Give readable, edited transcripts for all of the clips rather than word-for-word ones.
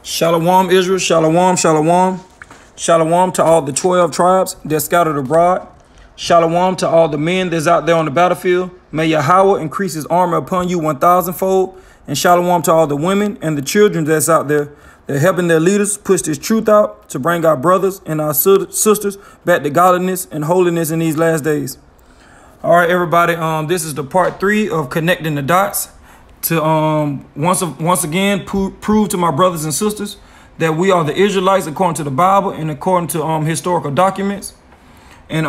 Shalom, Israel. Shalom, shalom. Shalom to all the 12 tribes that scattered abroad. Shalom to all the men that's out there on the battlefield. May Yahawah increase his armor upon you 1,000-fold. And shalom to all the women and the children that's out there. They're helping their leaders push this truth out to bring our brothers and our sisters back to godliness and holiness in these last days. All right, everybody. This is the part 3 of connecting the dots to once again prove to my brothers and sisters that we are the Israelites according to the Bible and according to historical documents. And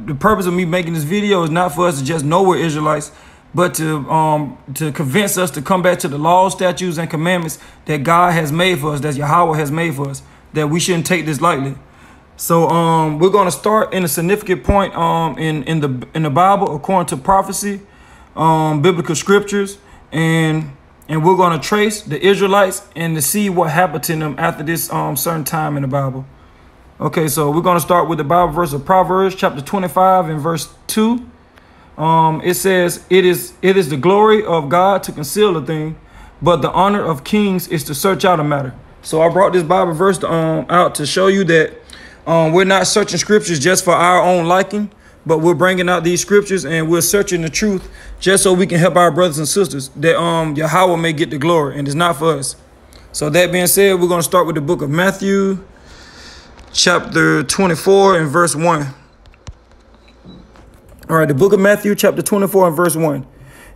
the purpose of me making this video is not for us to just know we're Israelites, but to convince us to come back to the laws, statutes, and commandments that God has made for us, that Yahawah has made for us, that we shouldn't take this lightly. So we're going to start in a significant point in the Bible according to prophecy, biblical scriptures, and we're going to trace the Israelites and to see what happened to them after this certain time in the Bible. Okay, so we're going to start with the Bible verse of Proverbs chapter 25 and verse 2. It says, it is the glory of God to conceal a thing, but the honor of kings is to search out a matter. So I brought this Bible verse out to show you that we're not searching scriptures just for our own liking, but we're bringing out these scriptures and we're searching the truth just so we can help our brothers and sisters that Yahawah may get the glory, and it's not for us. So that being said, we're going to start with the book of Matthew chapter 24 and verse 1. All right, the book of Matthew chapter 24 and verse 1.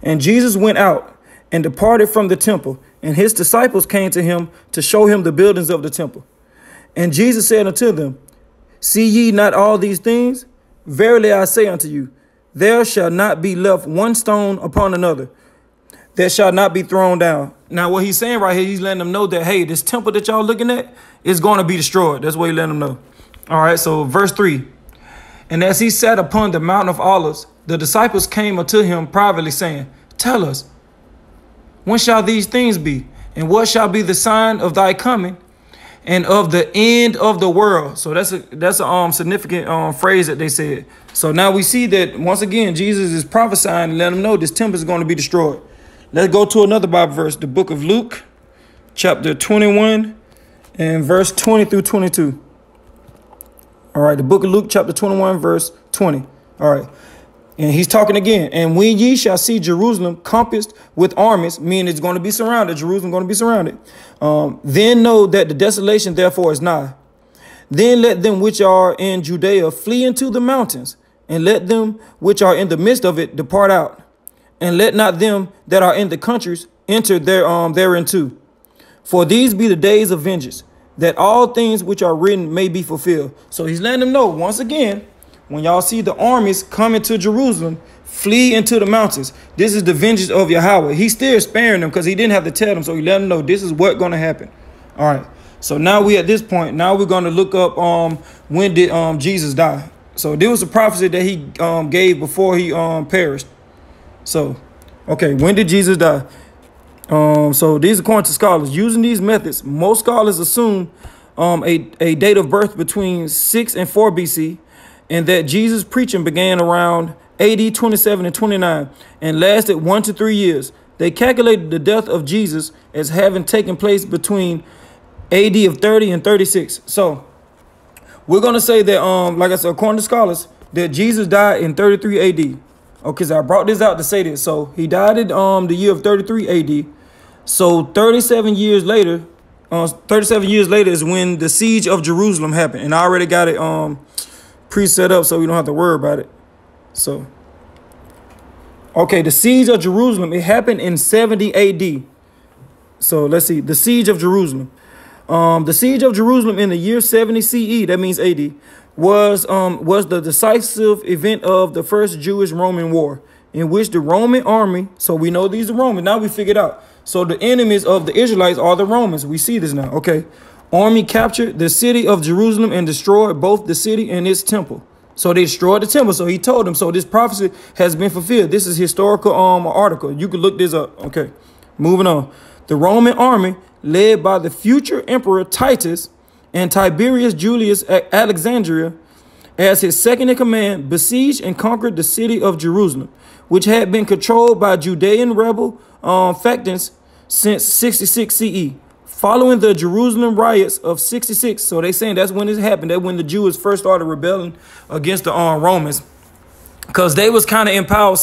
And Jesus went out and departed from the temple, and his disciples came to him to show him the buildings of the temple. And Jesus said unto them, See ye not all these things? Verily I say unto you, there shall not be left one stone upon another that shall not be thrown down. Now, what he's saying right here, he's letting them know that, hey, this temple that y'all looking at is going to be destroyed. That's what he's letting them know. All right, so verse 3. And as he sat upon the mountain of Olives, the disciples came unto him privately, saying, Tell us, when shall these things be? And what shall be the sign of thy coming and of the end of the world? So that's a significant phrase that they said. So now we see that once again Jesus is prophesying and letting them know this temple is going to be destroyed. Let's go to another Bible verse, the book of Luke, chapter 21 and verse 20 through 22. All right, the book of Luke, chapter 21, verse 20. All right. And he's talking again. And when ye shall see Jerusalem compassed with armies, meaning it's going to be surrounded, Jerusalem going to be surrounded, then know that the desolation therefore is nigh. Then let them which are in Judea flee into the mountains, and let them which are in the midst of it depart out. And let not them that are in the countries enter thereinto. For these be the days of vengeance, that all things which are written may be fulfilled. So he's letting them know once again, when y'all see the armies coming to Jerusalem, flee into the mountains. This is the vengeance of Yahawah. He's still sparing them because he didn't have to tell them. So he let them know this is what's going to happen. All right. So now we at this point. Now we're going to look up when did Jesus die. So there was a prophecy that he gave before he perished. So, okay, when did Jesus die? So these according to scholars. Using these methods, most scholars assume a date of birth between 6 and 4 BC. And that Jesus' preaching began around AD 27 and 29 and lasted 1 to 3 years. They calculated the death of Jesus as having taken place between AD of 30 and 36. So we're going to say that, like I said, according to scholars, that Jesus died in 33 AD. Okay, so I brought this out to say this. So he died in the year of 33 AD. So 37 years later is when the siege of Jerusalem happened. And I already got it pre-set up so we don't have to worry about it. So, okay, the siege of Jerusalem, it happened in 70 AD. So let's see, the siege of Jerusalem. The siege of Jerusalem in the year 70 CE, that means AD, was the decisive event of the first Jewish-Roman war, in which the Roman army, so we know these are Romans, now we figured out. So the enemies of the Israelites are the Romans. We see this now, okay. Army captured the city of Jerusalem and destroyed both the city and its temple. So they destroyed the temple. So he told them. So this prophecy has been fulfilled. This is historical article. You can look this up. Okay, moving on. The Roman army, led by the future emperor Titus and Tiberius Julius Alexandria as his second in command, besieged and conquered the city of Jerusalem, which had been controlled by Judean rebel factions since 66 CE. Following the Jerusalem riots of 66, so they saying that's when it happened. That when the Jews first started rebelling against the Romans, because they was kind of in power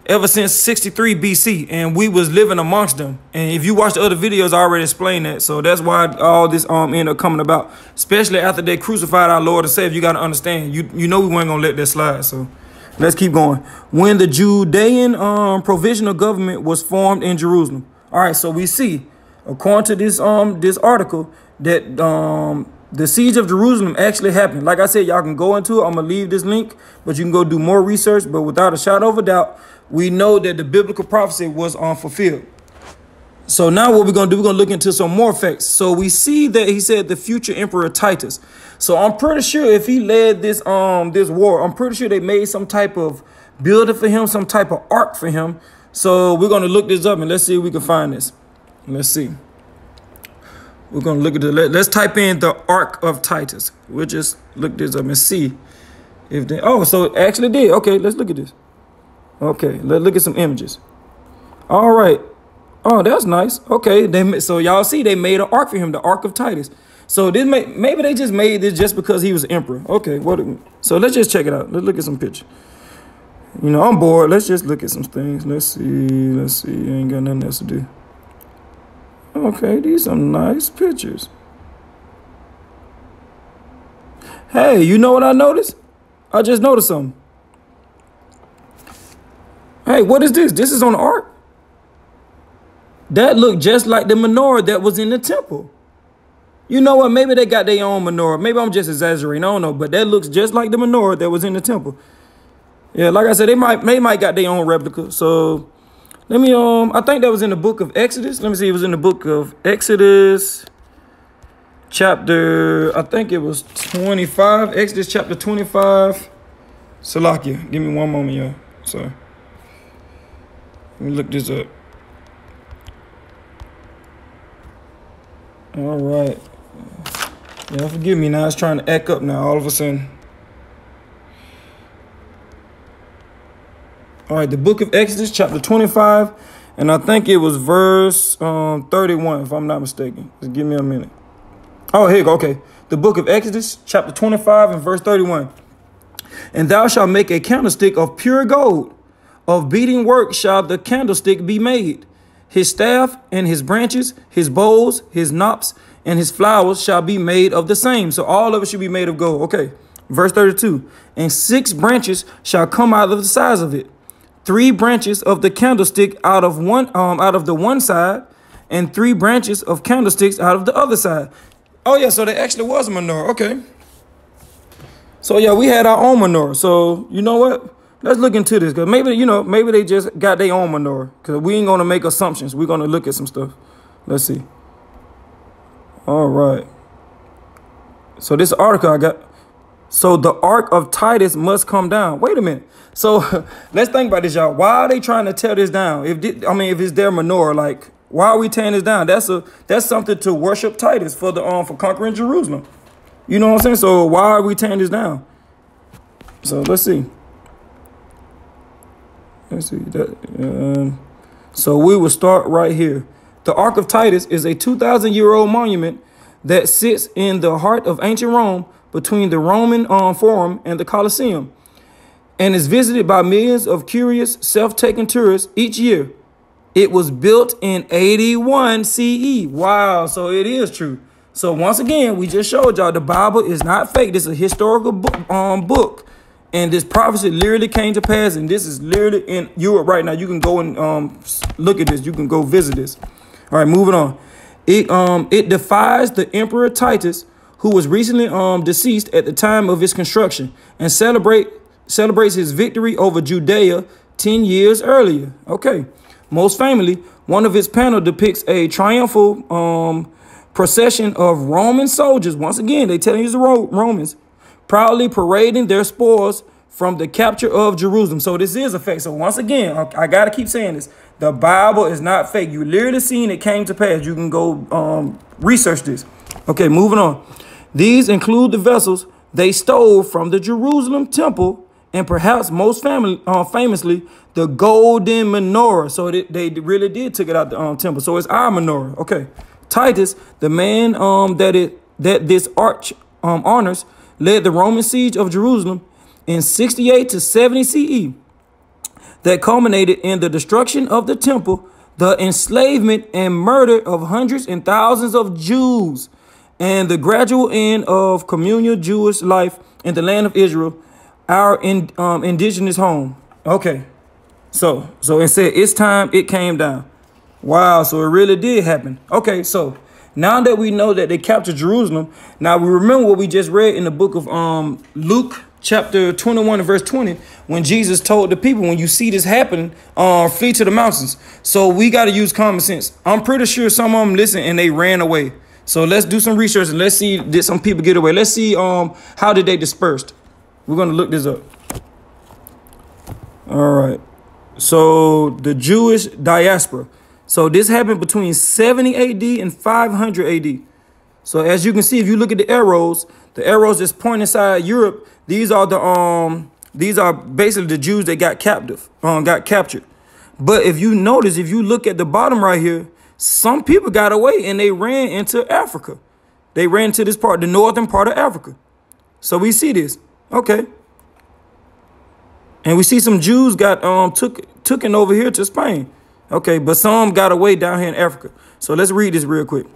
ever since 63 BC, and we was living amongst them. And if you watch the other videos, I already explained that. So that's why all this ended up coming about, especially after they crucified our Lord and Savior. You got to understand, you know we weren't gonna let that slide. So let's keep going. When the Judean provisional government was formed in Jerusalem. All right, so we see, according to this this article, that the siege of Jerusalem actually happened. Like I said, y'all can go into it. I'm gonna leave this link, but you can go do more research. But without a shadow of a doubt, we know that the biblical prophecy was fulfilled. So now what we're gonna do, we're gonna look into some more facts. So we see that he said the future emperor Titus. So I'm pretty sure if he led this this war, I'm pretty sure they made some type of building for him, some type of ark for him. So we're gonna look this up and let's see if we can find this. Let's see. We're gonna look at the. Let's type in the Ark of Titus. We'll just look this up and see if they. Oh, so it actually did. Okay, let's look at this. Okay, let's look at some images. All right. Oh, that's nice. Okay, so y'all see they made an ark for him, the Ark of Titus. So this maybe they just made this just because he was emperor. Okay, so let's just check it out. Let's look at some pictures. You know, I'm bored. Let's just look at some things. Let's see. Ain't got nothing else to do. Okay, these are nice pictures. Hey, you know what I noticed? I just noticed something. Hey, what is this? This is on the ark. That looked just like the menorah that was in the temple. You know what? Maybe they got their own menorah. Maybe I'm just exaggerating. I don't know. But that looks just like the menorah that was in the temple. Yeah, like I said, they might got their own replica. So let me, I think that was in the book of Exodus. Let me see. It was in the book of Exodus chapter, I think it was 25. Exodus chapter 25. Salakia. Give me one moment, y'all. Sorry. Let me look this up. All right. Yeah, forgive me now. It's trying to act up now all of a sudden. All right, the book of Exodus, chapter 25, and I think it was verse 31, if I'm not mistaken. Just give me a minute. Oh, here you go. Okay. The book of Exodus, chapter 25, and verse 31. And thou shalt make a candlestick of pure gold. Of beating work shall the candlestick be made. His staff and his branches, his bowls, his knops, and his flowers shall be made of the same. So all of it should be made of gold. Okay. Verse 32. And 6 branches shall come out of the sides of it. 3 branches of the candlestick out of the one side, and 3 branches of candlesticks out of the other side. Oh yeah, so there actually was a menorah. Okay. So yeah, we had our own menorah. So you know what? Let's look into this, because maybe they just got their own menorah. Because we ain't gonna make assumptions. We're gonna look at some stuff. Let's see. All right. So this article I got. So the Ark of Titus must come down. Wait a minute. So let's think about this, y'all. Why are they trying to tear this down? If it's their menorah, like, why are we tearing this down? That's something to worship Titus for conquering Jerusalem. You know what I'm saying? So why are we tearing this down? So let's see. Let's see that. So we will start right here. The Ark of Titus is a 2,000-year-old monument that sits in the heart of ancient Rome, between the Roman Forum and the Colosseum, and is visited by millions of curious, self-taken tourists each year. It was built in 81 CE. Wow, so it is true. So once again, we just showed y'all the Bible is not fake. This is a historical book, and this prophecy literally came to pass, and this is literally in Europe right now. You can go and look at this. You can go visit this. All right, moving on. It defies the Emperor Titus, who was recently deceased at the time of its construction, and celebrates his victory over Judea 10 years earlier. Okay. Most famously, one of its panels depicts a triumphal procession of Roman soldiers. Once again, they telling you the Romans proudly parading their spoils from the capture of Jerusalem. So this is a fact. So once again, I got to keep saying this. The Bible is not fake. You literally seen it came to pass. You can go research this. Okay, moving on. These include the vessels they stole from the Jerusalem temple, and perhaps most famously, the golden menorah. So they really did take it out the temple. So it's our menorah. Okay, Titus, the man that this arch honors, led the Roman siege of Jerusalem in 68 to 70 CE that culminated in the destruction of the temple, the enslavement and murder of hundreds and thousands of Jews, and the gradual end of communal Jewish life in the land of Israel, our indigenous home. Okay, so it said it's time it came down. Wow, so it really did happen. Okay, so now that we know that they captured Jerusalem, now we remember what we just read in the book of Luke chapter 21 and verse 20, when Jesus told the people, when you see this happen, flee to the mountains. So we got to use common sense. I'm pretty sure some of them listened and they ran away. So let's do some research and let's see, did some people get away? Let's see how did they dispersed. We're going to look this up. All right. So the Jewish diaspora. So this happened between 70 AD and 500 AD. So as you can see, if you look at the arrows just point inside Europe. These are basically the Jews that got captured. But if you notice, if you look at the bottom right here, some people got away and they ran into Africa. They ran to this part, the northern part of Africa. So we see this. Okay. And we see some Jews got taken over here to Spain. Okay, but some got away down here in Africa. So let's read this real quick.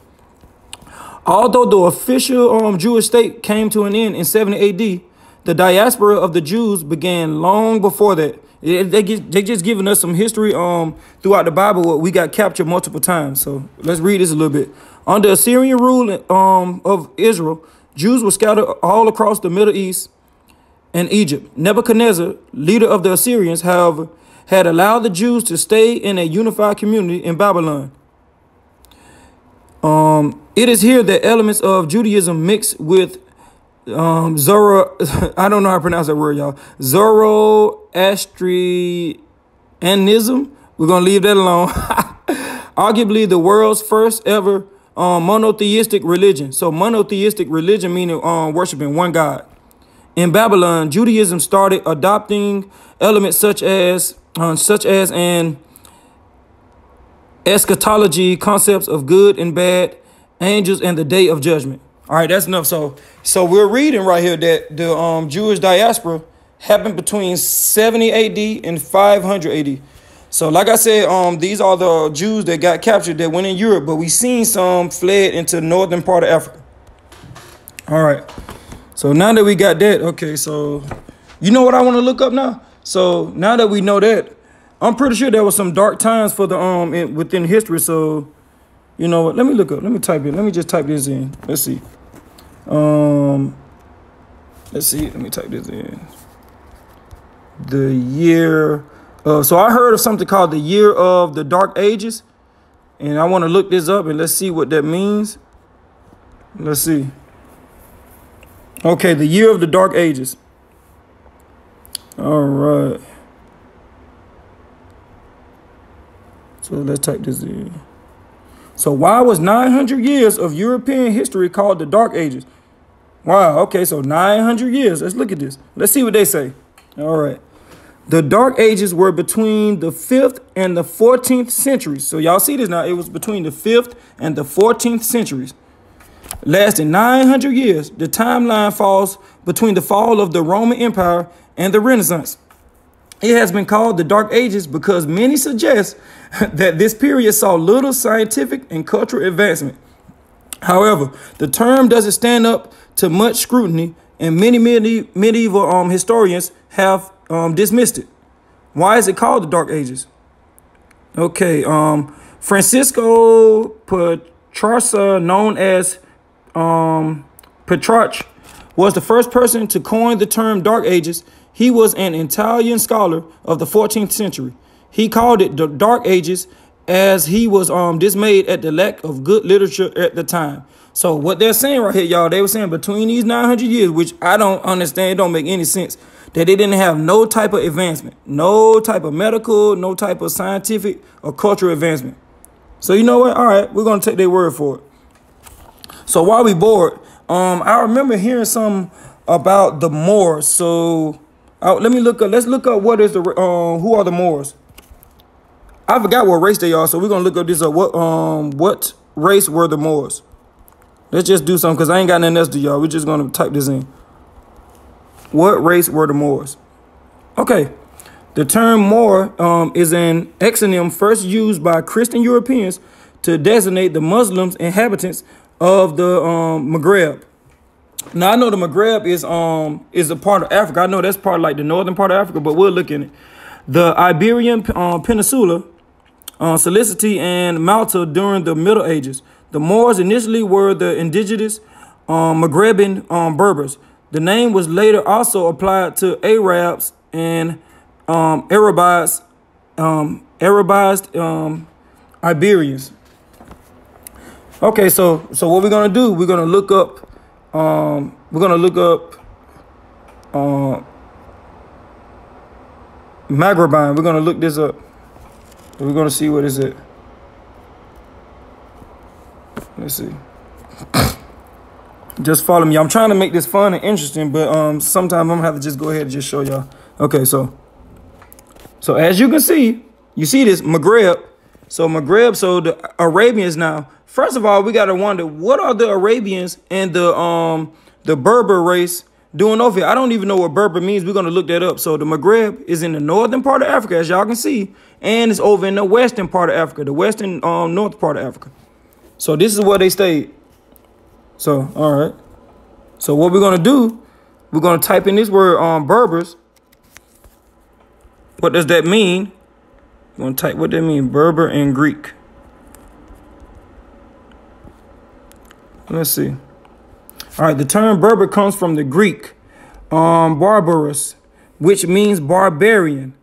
Although the official Jewish state came to an end in 70 AD, the diaspora of the Jews began long before that. They just giving us some history throughout the Bible where we got captured multiple times. So let's read this a little bit. Under Assyrian rule of Israel, Jews were scattered all across the Middle East and Egypt. Nebuchadnezzar, leader of the Assyrians, however, had allowed the Jews to stay in a unified community in Babylon. It is here that elements of Judaism mix with I don't know how to pronounce that word, y'all. Zoroastrianism. We're going to leave that alone. Arguably the world's first ever monotheistic religion. So monotheistic religion meaning worshiping one God. In Babylon, Judaism started adopting elements such as an eschatology, concepts of good and bad, angels, and the day of judgment. All right, that's enough. So we're reading right here that the Jewish diaspora happened between 70 AD and 500 AD. So like I said, these are the Jews that got captured that went in Europe, but we seen some fled into the northern part of Africa. All right. So now that we got that, okay, so you know what I want to look up now? So now that we know that, I'm pretty sure there was some dark times for the within history. So you know what? Let me look up. Let me type it. Let me just type this in. Let's see. Let's see. Let me type this in. The year of, so I heard of something called the year of the Dark Ages, and I want to look this up and let's see what that means. Let's see. Okay, the year of the Dark Ages. All right. So let's type this in. So why was 900 years of European history called the Dark Ages? Wow, okay, so 900 years. Let's look at this. Let's see what they say. All right. The Dark Ages were between the 5th and the 14th centuries. So y'all see this now. It was between the 5th and the 14th centuries. Lasting 900 years, the timeline falls between the fall of the Roman Empire and the Renaissance. It has been called the Dark Ages because many suggest that this period saw little scientific and cultural advancement. However, the term doesn't stand up to much scrutiny, and many medieval historians have dismissed it. Why is it called the Dark Ages? Okay, Francisco Petrarca, known as Petrarch, was the first person to coin the term Dark Ages. He was an Italian scholar of the 14th century. He called it the Dark Ages as he was dismayed at the lack of good literature at the time. So what they're saying right here, y'all, they were saying between these 900 years, which I don't understand, it don't make any sense, that they didn't have no type of advancement, no type of medical, no type of scientific or cultural advancement. So you know what? All right, we're going to take their word for it. So while we bored, I remember hearing something about the Moors. So let me look up. Let's look up what is the who are the Moors. I forgot what race they are, so we're gonna look up this. What race were the Moors? Let's just do something because I ain't got nothing else to y'all. We're just going to type this in. What race were the Moors? Okay. The term Moor is an exonym first used by Christian Europeans to designate the Muslims inhabitants of the Maghreb. Now, I know the Maghreb is a part of Africa. I know that's part of like the northern part of Africa, but we'll look in it. The Iberian Peninsula, Sicily, and Malta during the Middle Ages. The Moors initially were the indigenous Maghrebian Berbers. The name was later also applied to Arabs and Arabized Iberians. Okay, so what we're gonna do? We're gonna look up. Maghrebine. We're gonna look this up. We're gonna see what is it. Let's see. Just follow me. I'm trying to make this fun and interesting, but sometimes I'm gonna have to just go ahead and just show y'all. Okay, so as you can see, you see this Maghreb. So Maghreb, so the Arabians now. First of all, we gotta wonder, what are the Arabians and the Berber race doing over here? I don't even know what Berber means. We're gonna look that up. So the Maghreb is in the northern part of Africa, as y'all can see, and it's over in the western part of Africa, the western north part of Africa. So this is where they stayed. So all right. So what we're gonna do? We're gonna type in this word Berbers. What does that mean? We're gonna type what that means, Berber in Greek. Let's see. All right, the term Berber comes from the Greek barbarous, which means barbarian.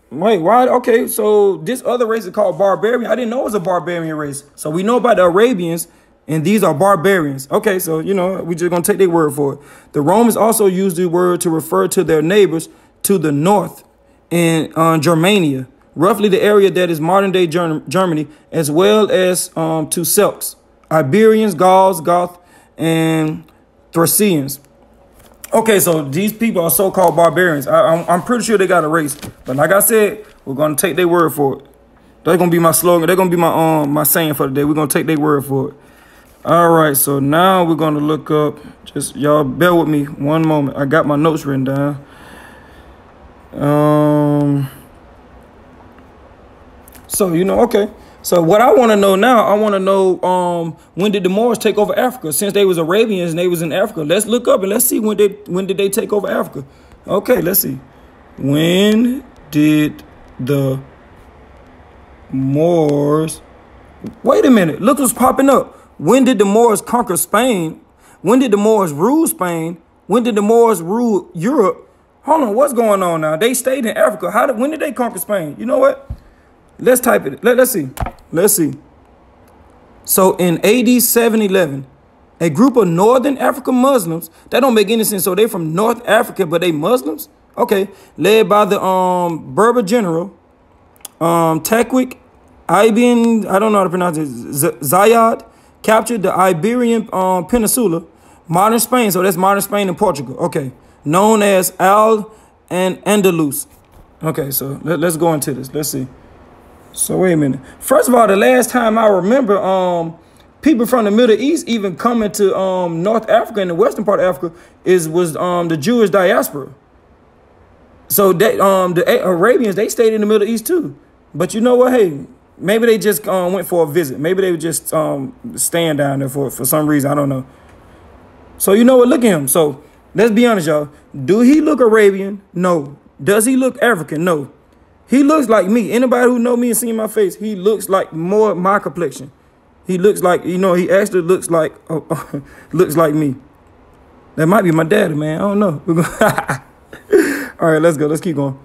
Wait, why? Okay, so this other race is called barbarian. I didn't know it was a barbarian race. So we know about the Arabians, and these are barbarians. Okay, so, you know, we're just going to take their word for it. The Romans also used the word to refer to their neighbors to the north in Germania, roughly the area that is modern-day Germany, as well as to Celts, Iberians, Gauls, Goth, and Thracians. Okay, so these people are so-called barbarians. I'm pretty sure they got a race. But like I said, we're going to take their word for it. That's going to be my slogan. They're going to be my saying for the day. We're going to take their word for it. All right, so now we're going to look up. Just y'all bear with me one moment. I got my notes written down. So, you know, okay. So what I want to know now, I want to know when did the Moors take over Africa? Since they was Arabians and they was in Africa, let's look up and let's see when did they take over Africa? Okay, let's see. When did the Moors? Wait a minute. Look what's popping up. When did the Moors conquer Spain? When did the Moors rule Spain? When did the Moors rule Europe? Hold on, what's going on now? They stayed in Africa. When did they conquer Spain? You know what? Let's type it. Let's see. Let's see. So in AD 711, a group of Northern African Muslims, that don't make any sense. So they from North Africa, but they Muslims? Okay. Led by the Berber general, Takwik Ibn, I don't know how to pronounce it, Zayed, captured the Iberian Peninsula, modern Spain. So that's modern Spain and Portugal. Okay. Known as Al-Andalus. Okay, so let's go into this. Let's see. So wait a minute. First of all, the last time I remember people from the Middle East even coming to North Africa and the western part of Africa was the Jewish diaspora. So that the Arabians, they stayed in the Middle East too. But you know what? Hey, maybe they just went for a visit. Maybe they were just staying down there for some reason. I don't know. So you know what? Look at him. So let's be honest, y'all. Do he look Arabian? No. Does he look African? No. He looks like me. Anybody who know me and seen my face, he looks like more my complexion. He looks like, you know, he actually looks like looks like me. That might be my daddy, man. I don't know. All right, let's go. Let's keep going.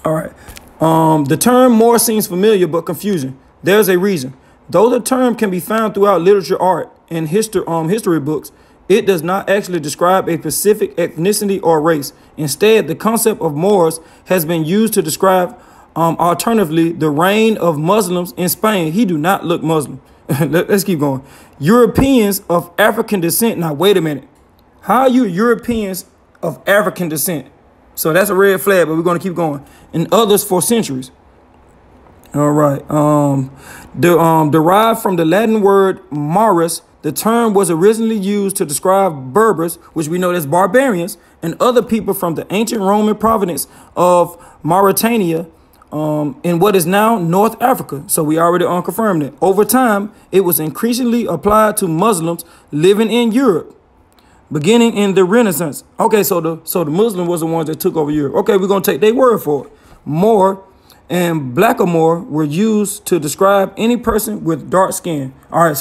All right. The term Moor seems familiar but confusing. There's a reason. Though the term can be found throughout literature, art, and history books, it does not actually describe a specific ethnicity or race. Instead, the concept of Moors has been used to describe, alternatively, the reign of Muslims in Spain. He do not look Muslim. Let's keep going. Europeans of African descent. Now, wait a minute. How are you Europeans of African descent? So that's a red flag, but we're going to keep going. And others for centuries. All right. Derived from the Latin word Maurus, the term was originally used to describe Berbers, which we know as barbarians, and other people from the ancient Roman province of Mauritania, in what is now North Africa. So we already confirmed it. Over time, it was increasingly applied to Muslims living in Europe, beginning in the Renaissance. Okay, so the Muslim was the ones that took over Europe. Okay, we're gonna take their word for it. Moor and blackamoor were used to describe any person with dark skin. All right,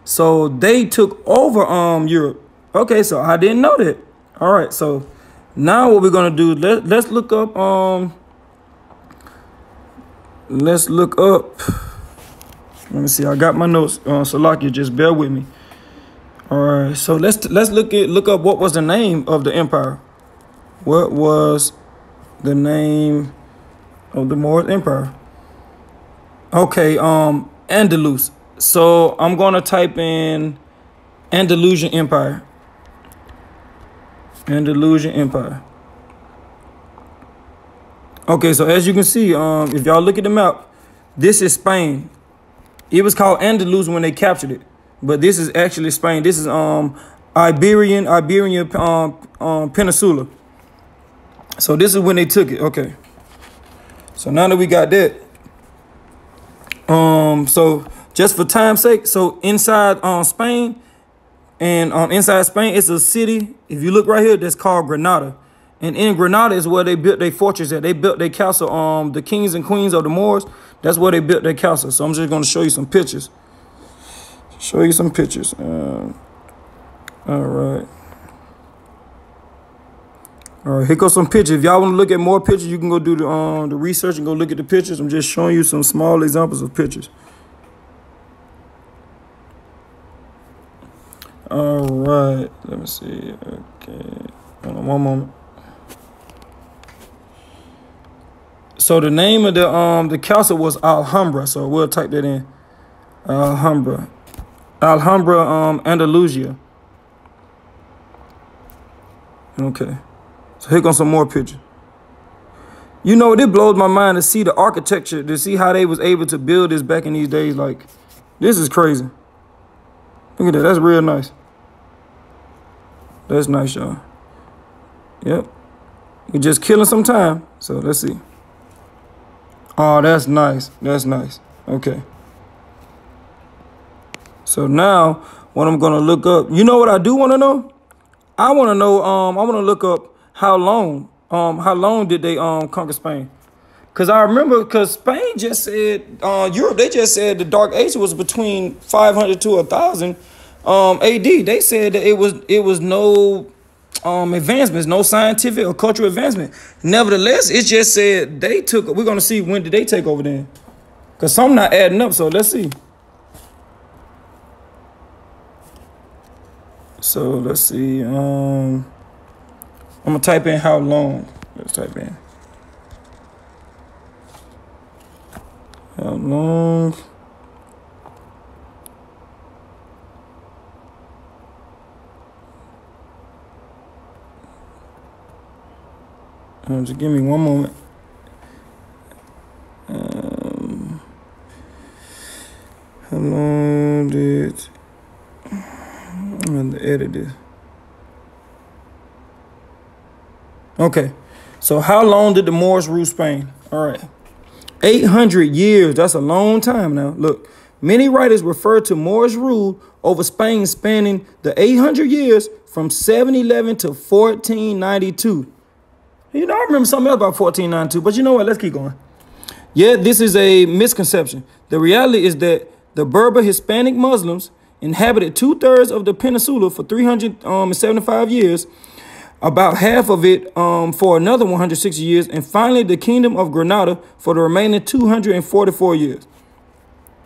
so they took over Europe. Okay, so I didn't know that. All right, so now what we're gonna do? Let's look up Let's look up. Let me see. I got my notes. Salakia, just bear with me. All right. So let's look up what was the name of the empire. What was the name of the Moorish empire? Okay. Andalus. So I'm gonna type in Andalusian Empire. Andalusian Empire. Okay, so as you can see, if y'all look at the map, this is Spain. It was called Andalus when they captured it, but this is actually Spain. This is Iberian Peninsula. So this is when they took it. Okay. So now that we got that, so just for time's sake, so inside Spain, and inside Spain, it's a city. If you look right here, that's called Granada. And in Granada is where they built their fortress at. They built their castle. The kings and queens of the Moors, that's where they built their castle. So I'm just going to show you some pictures. All right. All right, here goes some pictures. If y'all want to look at more pictures, you can go do the research and go look at the pictures. I'm just showing you some small examples of pictures. All right, let me see. Okay, hold on one moment. So the name of the castle was Alhambra. So we'll type that in. Alhambra, Andalusia. Okay. So here comes some more pictures. You know, it blows my mind to see the architecture, to see how they was able to build this back in these days. Like, this is crazy. Look at that. That's real nice. That's nice, y'all. Yep. We're just killing some time. So let's see. Oh, that's nice. That's nice. Okay. So now what I'm going to look up. You know what I do want to know? I want to know, I want to look up how long did they conquer Spain? Because I remember, because Spain just said, Europe, they just said the Dark Age was between 500 to 1000 AD. They said that it was no advancements, no scientific or cultural advancement. Nevertheless, it just said they took, we're going to see when did they take over then. Because some not adding up, so let's see. So let's see. I'm going to type in how long. Let's type in. How long? Just give me one moment. How long did... I'm going to edit this. Okay. So how long did the Moors rule Spain? All right. 800 years. That's a long time now. Look, many writers refer to Moorish rule over Spain spanning the 800 years from 711 to 1492. You know, I remember something else about 1492, but you know what? Let's keep going. Yeah, this is a misconception. The reality is that the Berber Hispanic Muslims inhabited 2/3 of the peninsula for 375 years, about half of it for another 160 years, and finally the Kingdom of Granada for the remaining 244 years.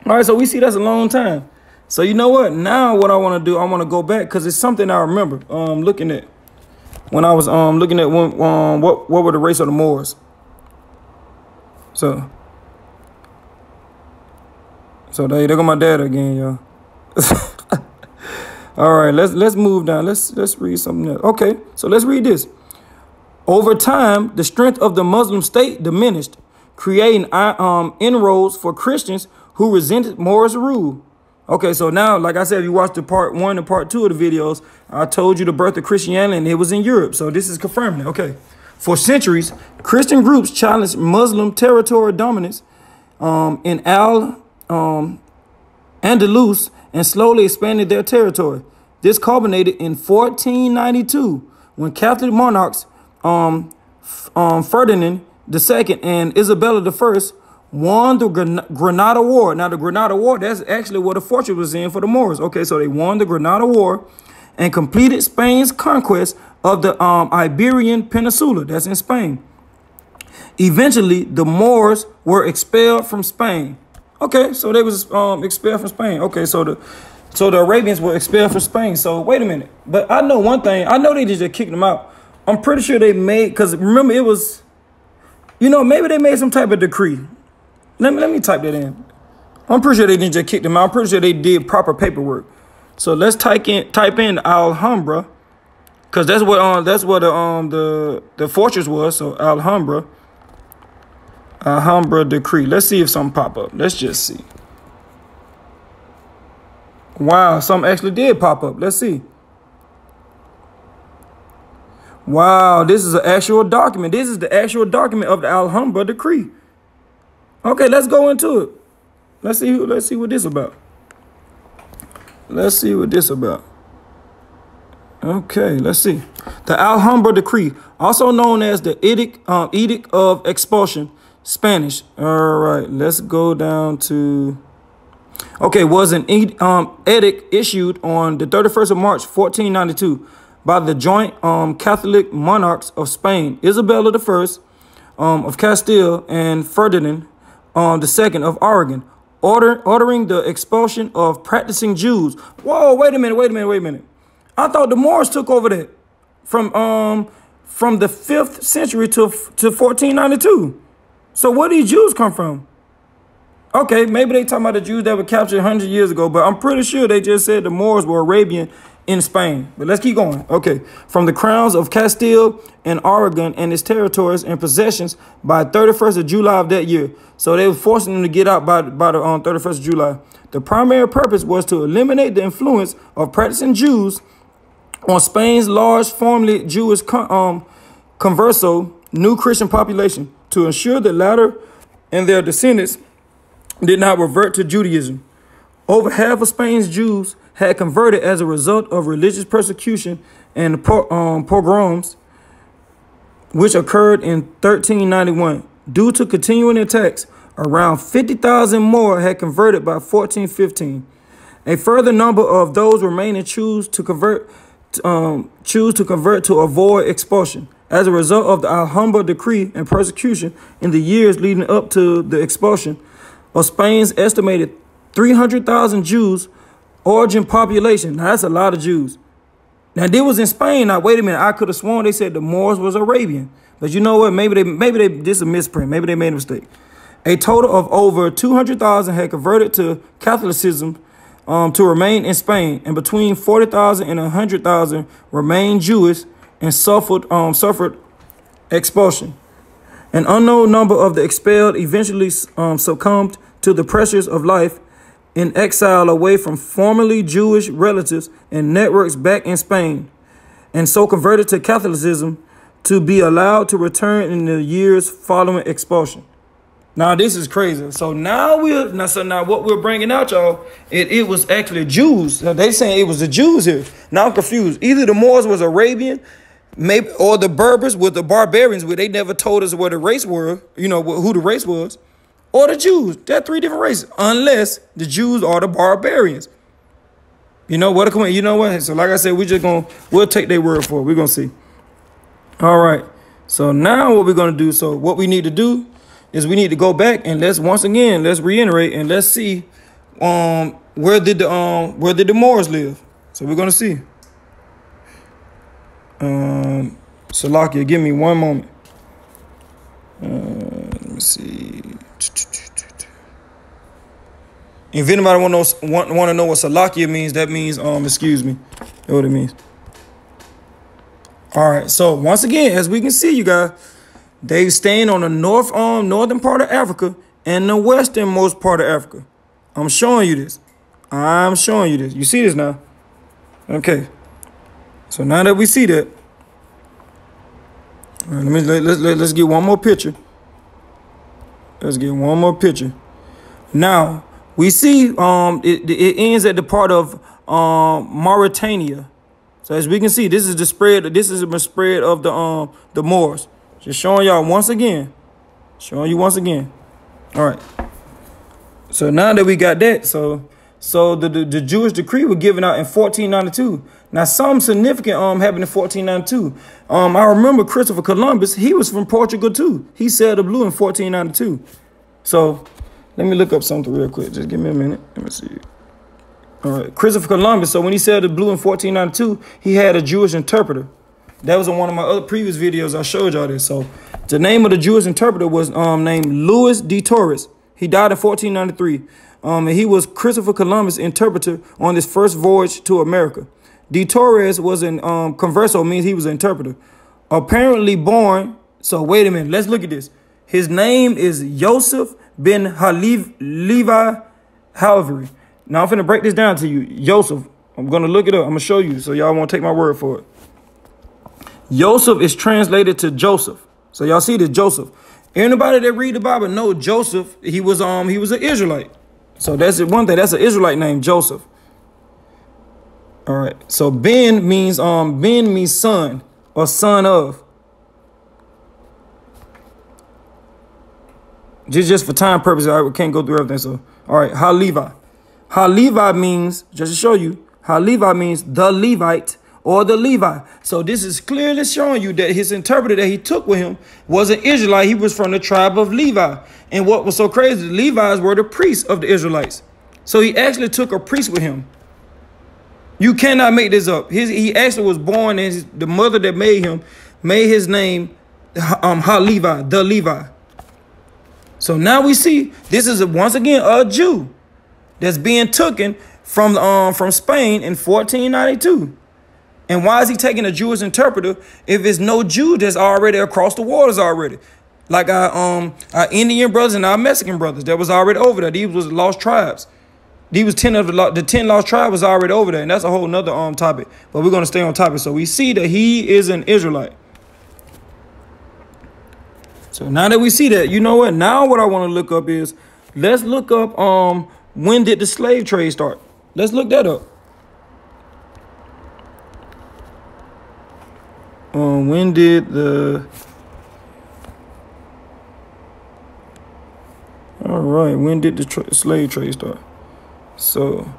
All right, so we see that's a long time. So you know what? Now what I want to do, I want to go back because it's something I remember looking at when I was looking at what were the race of the Moors. So there go my dad again, y'all. All right, let's move down. Let's read something else. Okay, so let's read this. Over time, the strength of the Muslim state diminished, creating inroads for Christians who resented Moorish rule. Okay, so now, like I said, if you watched the part 1 and part 2 of the videos, I told you the birth of Christianity, and it was in Europe. So this is confirming it. Okay. For centuries, Christian groups challenged Muslim territorial dominance in Al-Andalus and slowly expanded their territory. This culminated in 1492 when Catholic monarchs Ferdinand II and Isabella I won the Granada War. Now, the Granada War, that's actually what the fortress was in for the Moors. Okay, so they won the Granada War and completed Spain's conquest of the Iberian Peninsula. That's in Spain. Eventually, the Moors were expelled from Spain. Okay, so they was expelled from Spain. Okay, so the Arabians were expelled from Spain. So wait a minute. But I know one thing. I know they just kicked them out. I'm pretty sure they made, because remember it was, you know, maybe they made some type of decree. Let me type that in. I'm pretty sure they didn't just kick them out. I'm pretty sure they did proper paperwork. So let's type in Alhambra, because that's what the fortress was. So Alhambra decree. Let's see if something pop up. Let's just see. Wow, something actually did pop up. Let's see. Wow, this is an actual document. This is the actual document of the Alhambra decree. Okay, let's go into it. Let's see what this about. Let's see what this about. Okay, let's see. The Alhambra decree, also known as the Edict of Expulsion, Spanish. All right, let's go down to. Okay, was an edict issued on the 31st of March, 1492, by the joint Catholic monarchs of Spain, Isabella I of Castile and Ferdinand II of Aragon, ordering the expulsion of practicing Jews. Whoa, wait a minute. I thought the Moors took over that from the 5th century to 1492. So where do these Jews come from? Okay, maybe they talking about the Jews that were captured 100 years ago, but I'm pretty sure they just said the Moors were Arabian in Spain. But let's keep going. Okay, from the crowns of Castile and Aragon and its territories and possessions by 31st of July of that year. So they were forcing them to get out by the 31st of July. The primary purpose was to eliminate the influence of practicing Jews on Spain's large, formerly Jewish converso, new Christian population, to ensure the latter and their descendants did not revert to Judaism. Over half of Spain's Jews had converted as a result of religious persecution and pogroms, which occurred in 1391. Due to continuing attacks, around 50,000 more had converted by 1415. A further number of those remaining choose to convert to avoid expulsion. As a result of the Alhambra decree and persecution in the years leading up to the expulsion of Spain's estimated 300,000 Jews origin population. Now, that's a lot of Jews. Now, this was in Spain. Now, wait a minute. I could have sworn they said the Moors was Arabian. But you know what? Maybe this is a misprint. Maybe they made a mistake. A total of over 200,000 had converted to Catholicism to remain in Spain, and between 40,000 and 100,000 remained Jewish and suffered expulsion. An unknown number of the expelled eventually succumbed to the pressures of life in exile away from formerly Jewish relatives and networks back in Spain, and so converted to Catholicism to be allowed to return in the years following expulsion. Now, this is crazy. So now what we're bringing out, y'all, it was actually Jews. Now, they saying it was the Jews here. Now I'm confused. Either the Moors was Arabian, maybe, or the Berbers were the barbarians, where they never told us where the race were, you know, who the race was, or the Jews. They're three different races, unless the Jews are the barbarians. You know what? You know what? So like I said, we'll take their word for it. We're gonna see. All right. So now what we're gonna do? So what we need to do is we need to go back and let's reiterate and let's see where did the Moors live. So we're gonna see. Salakia, give me one moment. Let me see. If anybody want to know what Salakia means, that means excuse me. That's what it means. All right. So once again, as we can see, you guys, They staying on the northern part of Africa and the westernmost part of Africa. I'm showing you this. I'm showing you this. You see this now? Okay. So now that we see that, all right, let's get one more picture. Let's get one more picture. Now we see it ends at the part of Mauritania. So as we can see, this is the spread. This is the spread of the Moors. Just showing y'all once again. Showing you once again. All right. So now that we got that, so the Jewish decree was given out in 1492. Now something significant happened in 1492. I remember Christopher Columbus. He was from Portugal too. He sailed the blue in 1492. So let me look up something real quick. Just give me a minute. Let me see. All right, Christopher Columbus. So when he sailed the blue in 1492, he had a Jewish interpreter. That was in one of my other previous videos. I showed y'all this. So the name of the Jewish interpreter was named Louis de Torres. He died in 1493. And he was Christopher Columbus' interpreter on this first voyage to America. De Torres was an converso, means he was an interpreter. Apparently born. So wait a minute. Let's look at this. His name is Joseph ben Levi Halvery. Now I'm finna break this down to you. Joseph. I'm gonna look it up. I'm gonna show you, so y'all won't take my word for it. Joseph is translated to Joseph. So y'all see this, Joseph. Anybody that read the Bible know Joseph. He was an Israelite. So that's one thing. That's an Israelite name, Joseph. All right. So Ben means son or son of. Just for time purposes, I can't go through everything. So all right, Ha-Levi. Ha-Levi means, just to show you, Ha-Levi means the Levite or the Levi. So this is clearly showing you that his interpreter that he took with him was an Israelite. He was from the tribe of Levi. And what was so crazy, the Levites were the priests of the Israelites. So he actually took a priest with him. You cannot make this up. He actually was born, and the mother that made him made his name Ha-Levi, the Levi. So now we see this is once again a Jew that's being taken from Spain in 1492. And why is he taking a Jewish interpreter if it's no Jew that's already across the waters already? Like our Indian brothers and our Mexican brothers that was already over there. These was lost tribes. These was 10 of the 10 lost tribes was already over there. And that's a whole nother topic. But we're going to stay on topic. So we see that he is an Israelite. So now that we see that, you know what? Now what I want to look up is, let's look up when did the slave trade start? Let's look that up. When did the... All right, when did the slave trade start? So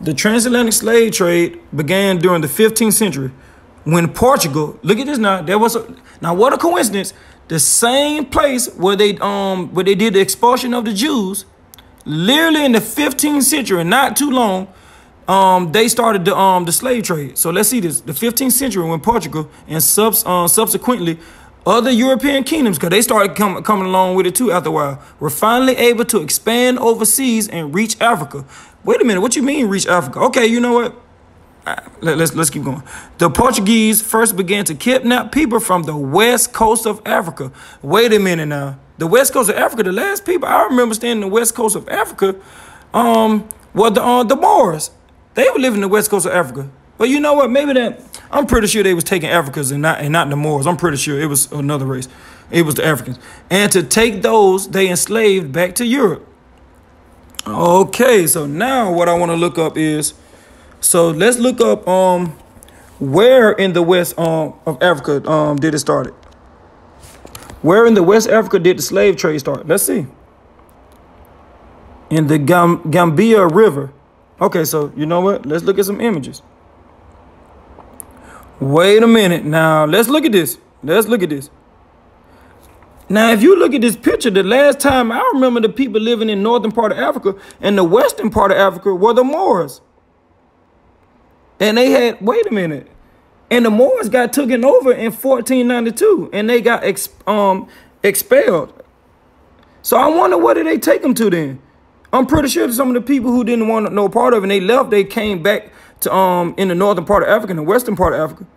the transatlantic slave trade began during the 15th century when Portugal, look at this now, now what a coincidence, the same place where they did the expulsion of the Jews, literally in the 15th century, not too long, they started the slave trade. So let's see this. The 15th century when Portugal and subsequently other European kingdoms, because they started coming along with it too after a while, were finally able to expand overseas and reach Africa. Wait a minute, what you mean reach Africa? Okay, you know what? Let's keep going. The Portuguese first began to kidnap people from the west coast of Africa. Wait a minute now. The west coast of Africa, the last people I remember staying in the west coast of Africa were the Moors. They were living in the west coast of Africa. But you know what? Maybe that, I'm pretty sure they was taking Africans and not the Moors. I'm pretty sure it was another race. It was the Africans. And to take those, they enslaved back to Europe. Okay, so now what I want to look up is, so let's look up where in the west of Africa did it start? Where in the West Africa did the slave trade start? Let's see. In the Gambia River. Okay, so you know what? Let's look at some images. Wait a minute. Now, let's look at this. Let's look at this. Now, if you look at this picture, the last time I remember the people living in northern part of Africa and the western part of Africa were the Moors. And they had, wait a minute. And the Moors got taken over in 1492 and they got expelled. So I wonder where did they take them to then? I'm pretty sure some of the people who didn't want no part of it and they left, they came back to in the northern part of Africa and the western part of Africa.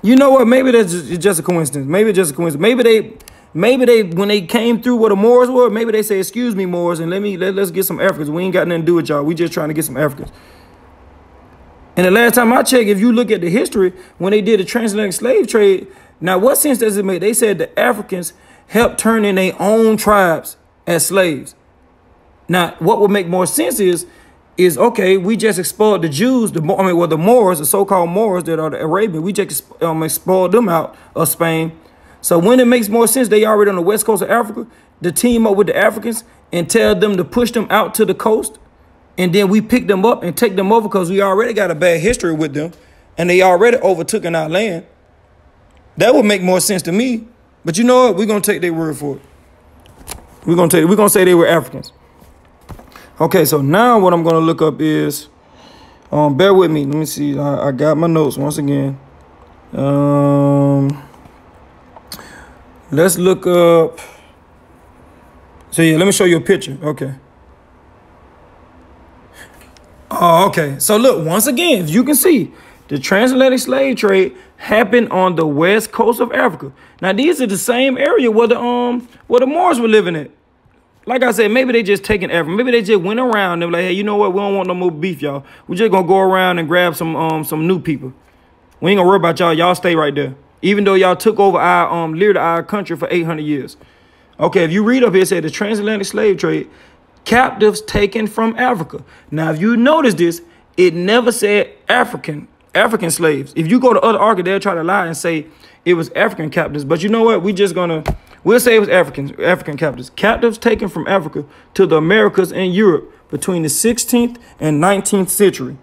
You know what? Maybe that's just a coincidence. Maybe it's just a coincidence. Maybe they, when they came through where the Moors were, maybe they say, excuse me, Moors, and let's get some Africans. We ain't got nothing to do with y'all. We just trying to get some Africans. And the last time I checked, if you look at the history, when they did the transatlantic slave trade, now what sense does it make? They said the Africans helped turn in their own tribes as slaves. Now, what would make more sense is okay, we just expelled the Jews, the Moors, the so-called Moors that are the Arabian, we just expelled them out of Spain. So when it makes more sense, they already on the west coast of Africa, to team up with the Africans and tell them to push them out to the coast. And then we pick them up and take them over because we already got a bad history with them. And they already overtook in our land. That would make more sense to me. But you know what? We're going to take their word for it. We're going to say they were Africans. Okay, so now what I'm going to look up is, bear with me. Let me see. I got my notes once again. Let's look up. So yeah, let me show you a picture. Okay. Oh, okay. So look, once again, if you can see, the transatlantic slave trade happened on the west coast of Africa. Now, these are the same area where the Moors were living at. Like I said, maybe they just taking Africa. Maybe they just went around. They were like, hey, you know what? We don't want no more beef, y'all. We're just gonna go around and grab some new people. We ain't gonna worry about y'all. Y'all stay right there. Even though y'all took over our literally our country for 800 years. Okay, if you read up here, it said the transatlantic slave trade, captives taken from Africa. Now, if you notice this, it never said African slaves. If you go to other articles, they'll try to lie and say it was African captives. But you know what? We'll say it was African captives. Captives taken from Africa to the Americas and Europe between the 16th and 19th century.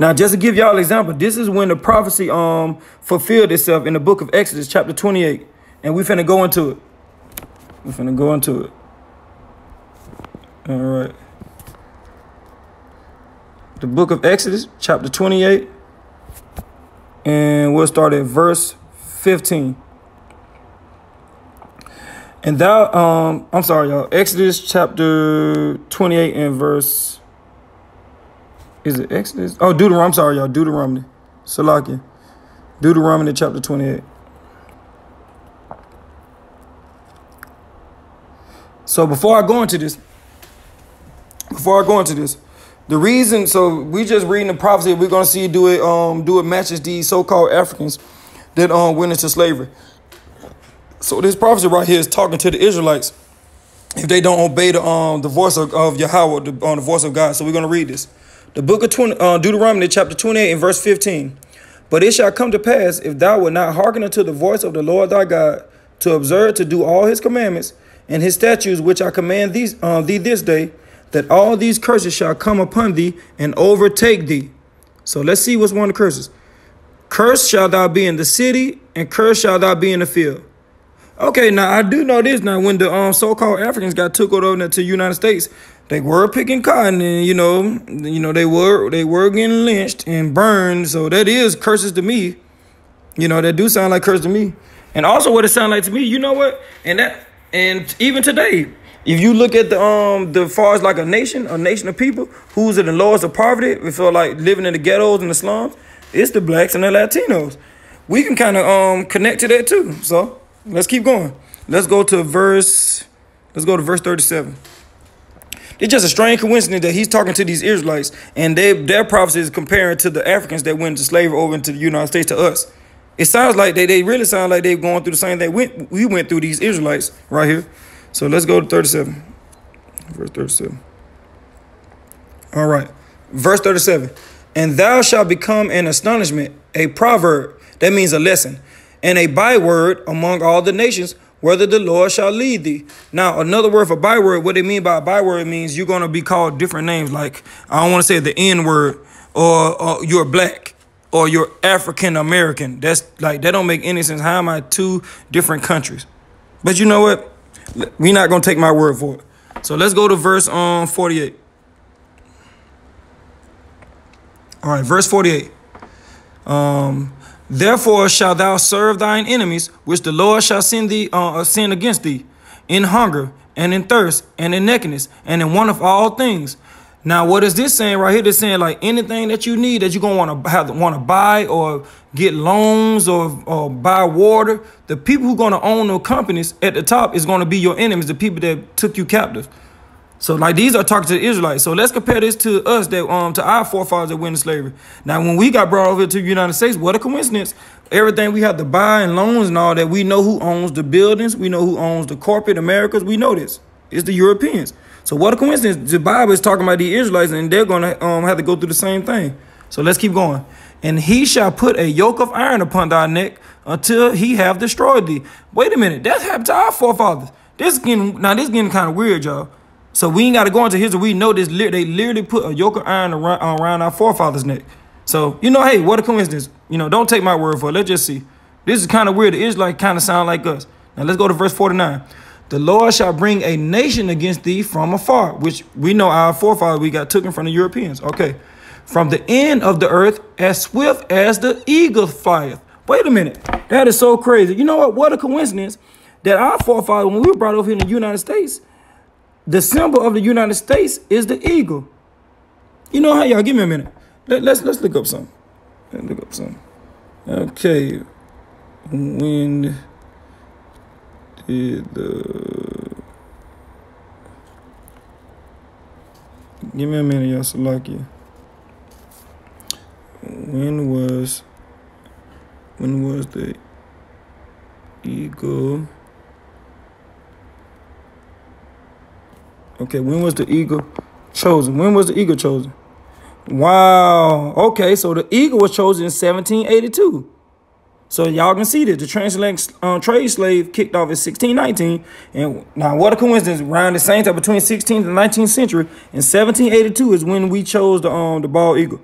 Now, just to give y'all an example, this is when the prophecy fulfilled itself in the book of Exodus, chapter 28. And we finna go into it. All right. The book of Exodus, chapter 28. And we'll start at verse 15. And thou, I'm sorry, y'all. Exodus chapter 28 and verse... Is it Exodus? Oh, Deuteronomy. I'm sorry, y'all. Deuteronomy. Salakia. Deuteronomy chapter 28. So before I go into this, the reason, so we just reading the prophecy, we're gonna see do it matches these so-called Africans that went into slavery. So this prophecy right here is talking to the Israelites if they don't obey the voice of Yahweh, the voice of God. So we're gonna read this. The book of Deuteronomy chapter 28 and verse 15. But it shall come to pass, if thou wilt not hearken unto the voice of the Lord thy God, to observe to do all his commandments and his statutes which I command thee this day, that all these curses shall come upon thee and overtake thee. So let's see what's one of the curses. Cursed shall thou be in the city, and cursed shall thou be in the field. Okay, now I do know this. Now, when the so-called Africans got took over to the United States, they were picking cotton, and you know they were getting lynched and burned. So that is curses to me. You know, that do sound like curses to me. And also, what it sounds like to me, you know what? And even today, if you look at the far as like a nation of people who's at the lowest of poverty, we feel like living in the ghettos and the slums, it's the blacks and the Latinos. We can kind of connect to that too. So let's keep going. Let's go to verse 37. It's just a strange coincidence that he's talking to these Israelites, and their prophecy is comparing to the Africans that went into slavery over into the United States to us. It sounds like they really sound like they're going through the same thing we went through, these Israelites right here. So let's go to 37. Verse 37. All right. Verse 37. And thou shalt become an astonishment, a proverb. That means a lesson. And a byword among all the nations, whether the Lord shall lead thee. Now, another word for byword, what they mean by a byword means you're going to be called different names. Like, I don't want to say the N word, or you're black, or you're African American. That's like, that don't make any sense. How am I two different countries? But you know what? We're not going to take my word for it. So let's go to verse 48. All right, verse 48. Therefore shalt thou serve thine enemies, which the Lord shall send against thee, in hunger and in thirst and in nakedness and in want of all things, Now, what is this saying right here? This saying like anything that you need that you're gonna want to buy or get loans or buy water. The people who gonna own the companies at the top is gonna be your enemies, the people that took you captive. So like these are talking to the Israelites. So let's compare this to us that to our forefathers that went into slavery. Now, when we got brought over to the United States, what a coincidence! Everything we have to buy and loans and all that, we know who owns the buildings. We know who owns the corporate Americas. We know this. It's the Europeans. So what a coincidence. The Bible is talking about the Israelites, and they're going to have to go through the same thing. So let's keep going. And he shall put a yoke of iron upon thy neck until he have destroyed thee. Wait a minute. That's happened to our forefathers. This is getting kind of weird, y'all. So we ain't got to go into history. We know this. They literally put a yoke of iron around our forefathers' neck. So, hey, what a coincidence. Don't take my word for it. Let's just see. This is kind of weird. The Israelites kind of sound like us. Now, let's go to verse 49. The Lord shall bring a nation against thee from afar, which we know our forefathers, we got taken from the Europeans. Okay. From the end of the earth, as swift as the eagle flieth. Wait a minute. That is so crazy. You know what? What a coincidence that our forefathers, when we were brought over here in the United States, the symbol of the United States is the eagle. You know how, y'all? Give me a minute. Let's look up something. Okay. When did give me a minute, y'all. Salakia. When was the eagle? Okay, when was the eagle chosen? When was the eagle chosen? Wow. Okay, so the eagle was chosen in 1782. So y'all can see that the transatlantic trade slave kicked off in 1619. And now what a coincidence, around the same time between 16th and 19th century, in 1782 is when we chose the bald eagle.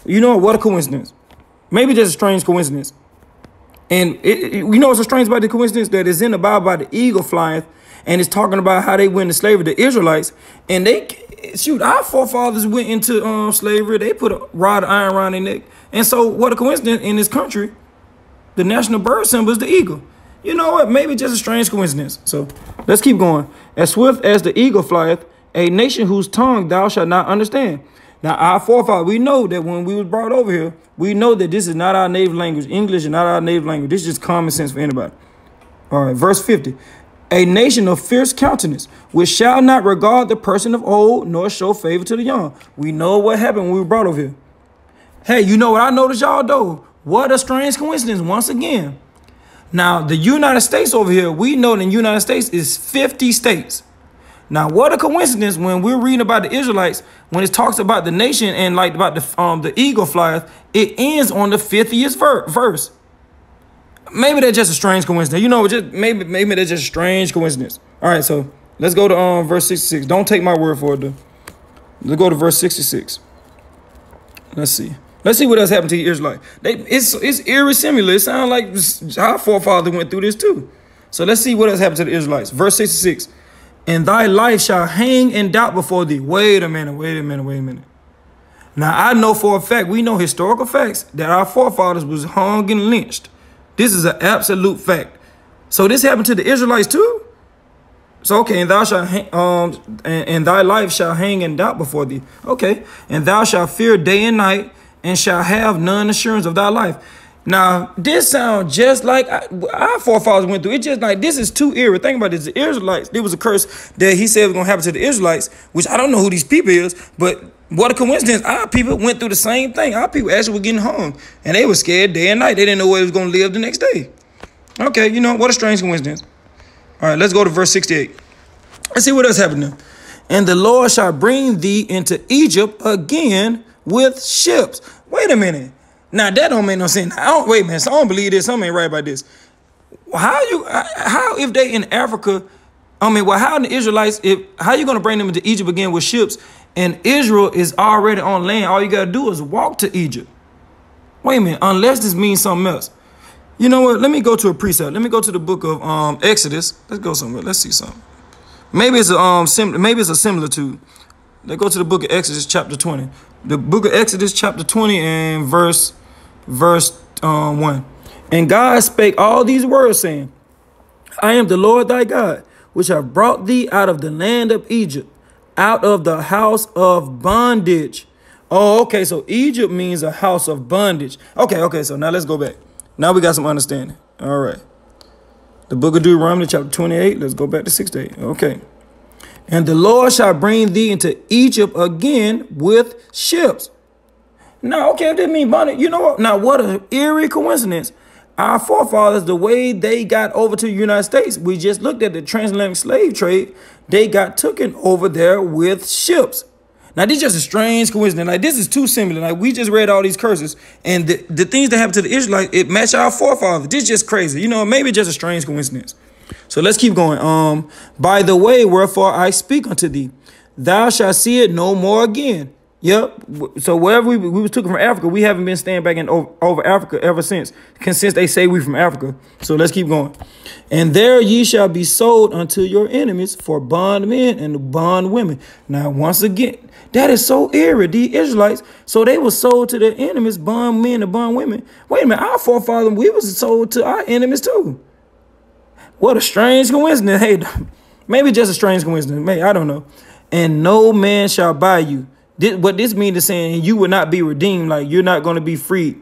You know what a coincidence. Maybe just a strange coincidence. And what's so strange about the coincidence? That is in the Bible about the eagle flying, and it's talking about how they went into slavery, the Israelites, and our forefathers went into slavery. They put a rod of iron around their neck. And so what a coincidence, in this country, the national bird symbol is the eagle. You know what? Maybe just a strange coincidence. So let's keep going. As swift as the eagle flieth, a nation whose tongue thou shalt not understand. Now, our forefathers, we know that when we was brought over here, we know that this is not our native language. English is not our native language. This is just common sense for anybody. All right, verse 50. A nation of fierce countenance, which shall not regard the person of old, nor show favor to the young. We know what happened when we were brought over here. Hey, you know what I noticed, y'all, though? What a strange coincidence once again. Now, the United States over here, we know the United States is 50 states. Now, what a coincidence when we're reading about the Israelites, when it talks about the nation and like about the eagle flieth, it ends on the 50th verse. Maybe that's just a strange coincidence. Maybe that's just a strange coincidence. All right, so let's go to verse 66. Don't take my word for it, though. Let's go to verse 66. Let's see. Let's see what else happened to the Israelites. It's eerie similar. It sounds like our forefathers went through this too. So let's see what else happened to the Israelites. Verse 66. And thy life shall hang in doubt before thee. Wait a minute. Now, I know for a fact, we know historical facts, that our forefathers was hung and lynched. This is an absolute fact. So this happened to the Israelites too? So, okay, and thou shalt and thy life shall hang in doubt before thee. Okay, and thou shalt fear day and night, and shall have none assurance of thy life. Now, this sounds just like our forefathers went through. It's just like, this is too eerie. Think about this. The Israelites, there was a curse that he said was going to happen to the Israelites, which I don't know who these people is, but what a coincidence. Our people went through the same thing. Our people actually were getting hung, and they were scared day and night. They didn't know where they was going to live the next day. Okay, what a strange coincidence. All right, let's go to verse 68. Let's see what else happened there. And the Lord shall bring thee into Egypt again with ships. Wait a minute. Now, that don't make no sense. So I don't believe this. Something ain't right about this. How if they in Africa, how the Israelites, how you going to bring them into Egypt again with ships, and Israel is already on land? All you got to do is walk to Egypt. Wait a minute, unless this means something else. You know what? Let me go to a precept. Let me go to the book of Exodus. Let's go somewhere. Let's see something. Maybe it's a similitude. Let's go to the book of Exodus chapter 20. The book of Exodus chapter 20 and verse 1. And God spake all these words, saying, I am the Lord thy God, which have brought thee out of the land of Egypt, out of the house of bondage. Oh, okay. So Egypt means a house of bondage. Okay. So now let's go back. Now we got some understanding. All right. The book of Deuteronomy, chapter 28. Let's go back to 6 to 8. Okay. And the Lord shall bring thee into Egypt again with ships. Now, okay, it didn't mean bondage. You know what? Now, what an eerie coincidence. Our forefathers, the way they got over to the United States, we just looked at the transatlantic slave trade. They got taken over there with ships. Now, this is just a strange coincidence. Like, this is too similar. Like, we just read all these curses, and the things that happened to the Israelites, it matched our forefathers. This is just crazy. You know, maybe just a strange coincidence. So let's keep going. By the way, wherefore I speak unto thee, thou shalt see it no more again. Yep. So wherever we was taken from Africa, we haven't been staying back in over Africa ever since they say we from Africa. So let's keep going. And there ye shall be sold unto your enemies for bondmen and bondwomen. Now, once again, that is so eerie. The Israelites, so they were sold to their enemies, bondmen and bondwomen. Wait a minute, our forefathers, we was sold to our enemies too. What a strange coincidence. Hey, maybe just a strange coincidence. Maybe, I don't know. And no man shall buy you. What this means is saying you will not be redeemed, like you're not going to be freed.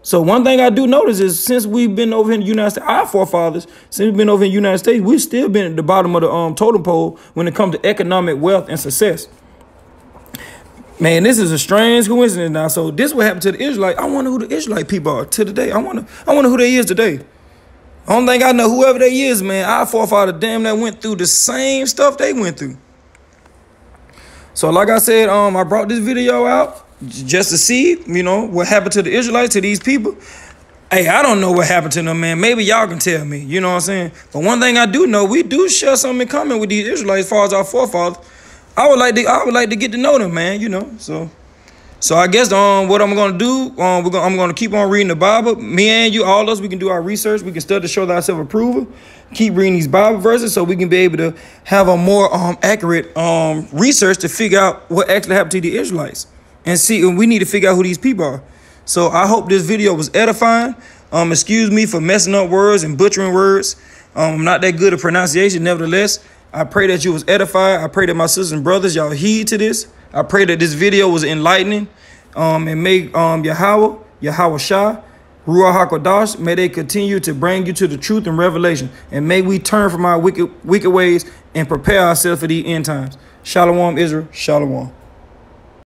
So one thing I do notice is since we've been over in the United States, our forefathers, since we've been over in the United States, we've still been at the bottom of the totem pole when it comes to economic wealth and success. Man, this is a strange coincidence now. So this is what happened to the Israelites. I wonder who the Israelite people are to today. I wonder who they is today. I don't think I know whoever they is, man. Our forefathers damn that went through the same stuff they went through. So like I said, I brought this video out just to see, you know, what happened to the Israelites, to these people. Hey, I don't know what happened to them, man. Maybe y'all can tell me, you know what I'm saying? But one thing I do know, we do share something in common with these Israelites as far as our forefathers. I would like to get to know them, man, you know. So I guess what I'm going to do, I'm going to keep on reading the Bible. Me and you, all of us, we can do our research. We can study to show thyself approval. Keep reading these Bible verses so we can be able to have a more accurate research to figure out what actually happened to the Israelites. And we need to figure out who these people are. So I hope this video was edifying. Excuse me for messing up words and butchering words. I'm not that good at pronunciation. Nevertheless, I pray that you was edified. I pray that my sisters and brothers, y'all heed to this. I pray that this video was enlightening. And may YAHAWAH'S, Ruach HaKodesh, may they continue to bring you to the truth and revelation. And may we turn from our wicked ways and prepare ourselves for the end times. Shalom, Israel. Shalom.